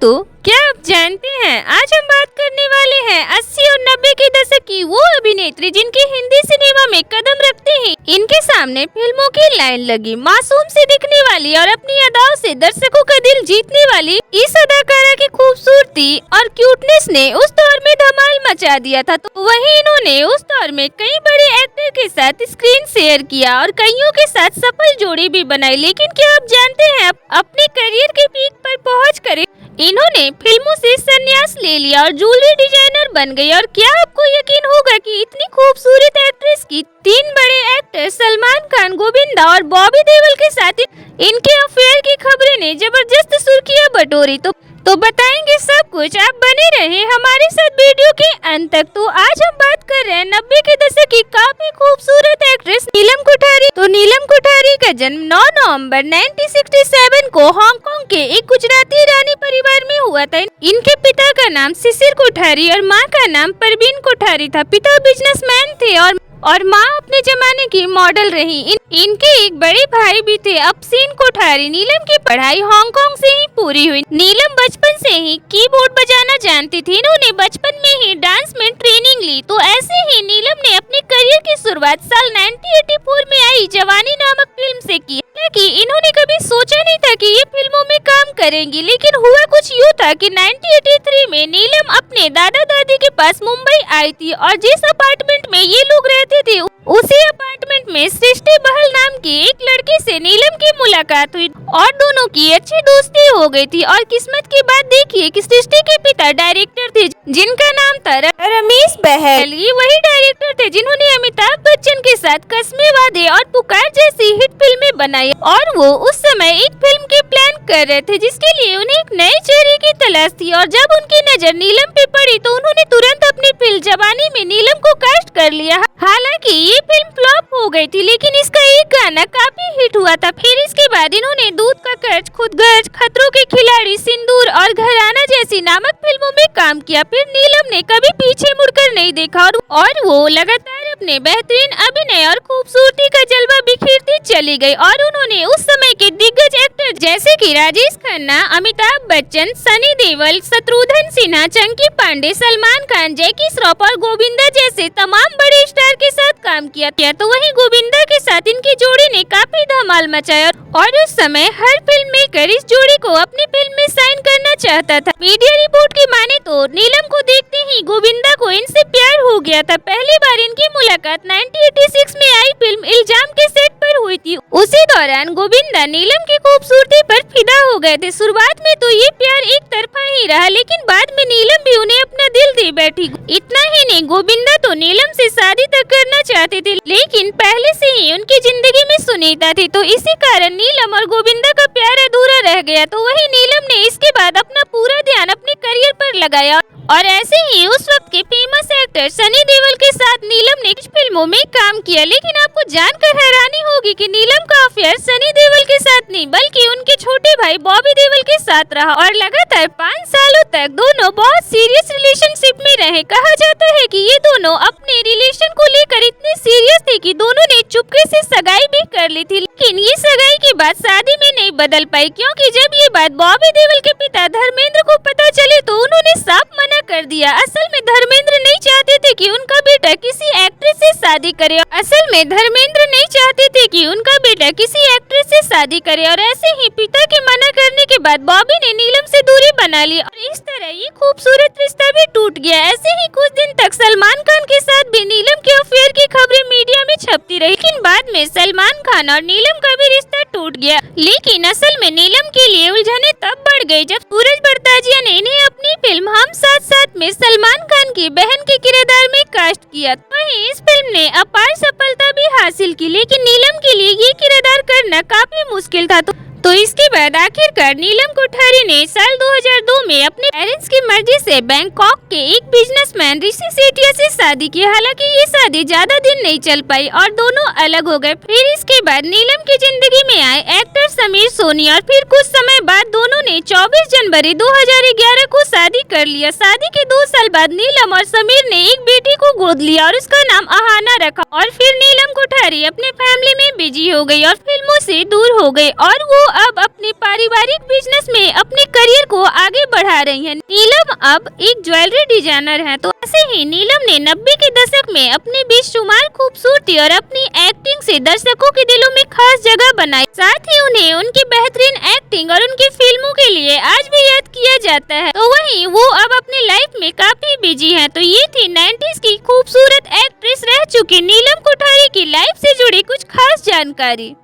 दोस्तों, क्या आप जानते हैं आज हम बात करने वाले हैं 80 और 90 के दशक की वो अभिनेत्री जिनकी हिंदी सिनेमा में कदम रखते ही इनके सामने फिल्मों की लाइन लगी। मासूम से दिखने वाली और अपनी अदाओं से दर्शकों का दिल जीतने वाली इस अदाकारा की खूबसूरती और क्यूटनेस ने उस दौर में धमाल मचा दिया था। तो वहीं इन्होंने उस दौर में कई बड़े एक्टर के साथ स्क्रीन शेयर किया और कईयों के साथ सफल जोड़ी भी बनाई। लेकिन क्या आप जानते हैं अपने करियर के पीक पर पहुँच कर इन्होंने फिल्मों से संन्यास ले लिया और ज्वेलरी डिजाइनर बन गई। और क्या आपको यकीन होगा कि इतनी खूबसूरत एक्ट्रेस की 3 बड़े एक्टर सलमान खान, गोविंदा और बॉबी देओल के साथ इनके अफेयर की खबरें ने जबरदस्त सुर्खियां बटोरी। तो बताएंगे सब कुछ, आप बने रहे हमारे साथ वीडियो के अंत तक। तो आज हम बात कर रहे हैं 90 के दशक की काफी खूबसूरत एक्ट्रेस नीलम कोठारी। तो नीलम कोठारी का जन्म 9 नवंबर 1967 को हांगकांग के एक गुजराती रानी परिवार में हुआ था। इनके पिता का नाम शिशिर कोठारी और मां का नाम परवीन कोठारी था। पिता बिजनेसमैन थे और माँ अपने जमाने की मॉडल रही। इनके एक बड़े भाई भी थे, अफसीन कोठारी। नीलम की पढ़ाई हांगकांग से ही पूरी हुई। नीलम बचपन से ही कीबोर्ड बजाना जानती थी। इन्होंने बचपन में ही डांस में ट्रेनिंग ली। तो ऐसे ही नीलम ने अपने करियर की शुरुआत साल 1984 में आई जवानी नामक फिल्म से की। कि इन्होंने कभी सोचा नहीं था कि ये फिल्मों में काम करेंगी, लेकिन हुआ कुछ यूँ था कि 1983 में नीलम अपने दादा दादी के पास मुंबई आई थी और जिस अपार्टमेंट में ये लोग रहते थे उसी अपार्टमेंट में सृष्टि बहल नाम की एक लड़की से नीलम की मुलाकात हुई और दोनों की अच्छी दोस्ती हो गई थी। और किस्मत की बात देखिए कि सृष्टि के पिता डायरेक्टर थे जिनका नाम था रमेश बहल। ये वही डायरेक्टर थे जिन्होंने अमिताभ बच्चन के साथ कस्मे वादे और पुकार जैसी हिट फिल्में बनाई। और वो उस समय एक फिल्म के प्लान कर रहे थे जिसके लिए उन्हें एक नए चेहरे की तलाश थी। और जब उनकी नजर नीलम पे पड़ी तो उन्होंने तुरंत अपनी फिल्म जवानी में नीलम को कास्ट कर लिया। हालांकि ये फिल्म फ्लॉप हो गई थी, लेकिन इसका एक गाना काफी हिट हुआ था। फिर इसके बाद इन्होंने दूध का कर्ज, खुद गर्ज, खतरों के खिलाड़ी, सिंदूर और घराना जैसी नामक फिल्मों में काम किया। फिर नीलम ने कभी पीछे मुड़कर नहीं देखा और वो लगातार अपने बेहतरीन अभिनय और खूबसूरती का जलवा बिखेरती चली गई। और उन्होंने उस समय के दिग्गज एक्टर जैसे कि राजेश खन्ना, अमिताभ बच्चन, सनी देओल, शत्रुघ्न सिन्हा, चंकी पांडे, सलमान खान, जैकी श्रॉफ और गोविंदा जैसे तमाम बड़े स्टार के साथ काम किया। तो वहीं गोविंदा के साथ इनकी जोड़ी ने काफी धमाल मचाया और उस समय हर फिल्म मेकर इस जोड़ी को अपनी फिल्म में साइन करना चाहता था। मीडिया रिपोर्ट की माने तो नीलम को देखते ही गोविंदा को इनसे प्यार हो गया था। पहली बार इनकी मुलाकात 1986 में आई फिल्म इल्जाम के सेट पर हुई थी। उसी दौरान गोविंदा नीलम की खूबसूरती पर फिदा हो गए थे। शुरुआत में तो ये प्यार एक तरफा ही रहा, लेकिन बाद में नीलम भी उन्हें अपना दिल दे बैठी। इतना ही नहीं, गोविंदा तो नीलम से शादी तक करना चाहते थे, लेकिन पहले से ही उनकी जिंदगी में सुनीता थी। तो इसी कारण नीलम और गोविंदा का प्यार अधूरा रह गया। तो वही नीलम ने इसके बाद अपना पूरा ध्यान अपने करियर पर लगाया और ऐसे ही उस वक्त के फेमस एक्टर सनी देओल के साथ नीलम ने कुछ फिल्मों में काम किया। लेकिन आपको जानकर हैरानी होगी कि नीलम का अफेयर सनी देओल के साथ नहीं बल्कि उनके छोटे भाई बॉबी देओल के साथ रहा और लगातार 5 सालों तक दोनों बहुत सीरियस रिलेशनशिप में रहे। कहा जाता है कि ये दोनों अपने रिलेशन को लेकर इतने सीरियस थे कि दोनों ने चुपके से सगाई भी कर ली थी। लेकिन ये सगाई की बात शादी में नहीं बदल पाई, क्योंकि जब ये बात बॉबी देओल के पिता धर्मेंद्र को पता चले तो उन्होंने साफ मना कर दिया। असल में धर्मेंद्र नहीं चाहते थे कि उनका बेटा किसी एक्ट्रेस से शादी करे। और ऐसे ही पिता के मना करने के बाद बॉबी ने नीलम से दूरी बना ली और इस तरह ये खूबसूरत रिश्ता भी टूट गया। ऐसे ही कुछ दिन तक सलमान खान के साथ भी नीलम के अफेयर की खबरें मीडिया में छपती रही, लेकिन बाद में सलमान खान और नीलम का भी रिश्ता टूट गया। लेकिन असल में नीलम के लिए उलझने तब बढ़ गई जब सूरज बड़ताजिया ने इन्हें अपनी फिल्म हम साथ साथ में सलमान खान की बहन के किरदार में कास्ट किया। वहीं इस फिल्म ने अपार सफलता भी हासिल की, लेकिन नीलम के लिए ये किरदार करना काफी मुश्किल था। तो इसके बाद आखिरकार नीलम कोठारी ने साल 2002 में अपने पेरेंट्स की मर्जी से बैंकॉक के एक बिजनेसमैन ऋषि सेठिया से शादी की। हालांकि ये शादी ज्यादा दिन नहीं चल पाई और दोनों अलग हो गए। फिर इसके बाद नीलम की जिंदगी में आए एक्टर समीर सोनी और फिर कुछ समय बाद दोनों ने 24 जनवरी 2011 को शादी कर लिया। शादी के 2 साल बाद नीलम और समीर ने एक बेटी को गोद लिया और उसका नाम अहाना रखा। और फिर नीलम कोठारी अपने फैमिली में बिजी हो गई और फिल्मों से दूर हो गई और वो अब अपने पारिवारिक बिजनेस में अपने करियर को आगे बढ़ा रही हैं। नीलम अब एक ज्वेलरी डिजाइनर हैं। तो ऐसे ही नीलम ने 90 के दशक में अपने बेशुमार खूबसूरती और अपनी एक्टिंग से दर्शकों के दिलों में खास जगह बनाई। साथ ही उन्हें उनकी बेहतरीन एक्टिंग और उनकी फिल्मों के लिए आज भी याद किया जाता है। तो वहीं वो अब अपनी लाइफ में काफी बिजी हैं। तो ये थी 90s की खूबसूरत एक्ट्रेस रह चुकी नीलम कोठारी की लाइफ से जुड़ी कुछ खास जानकारी।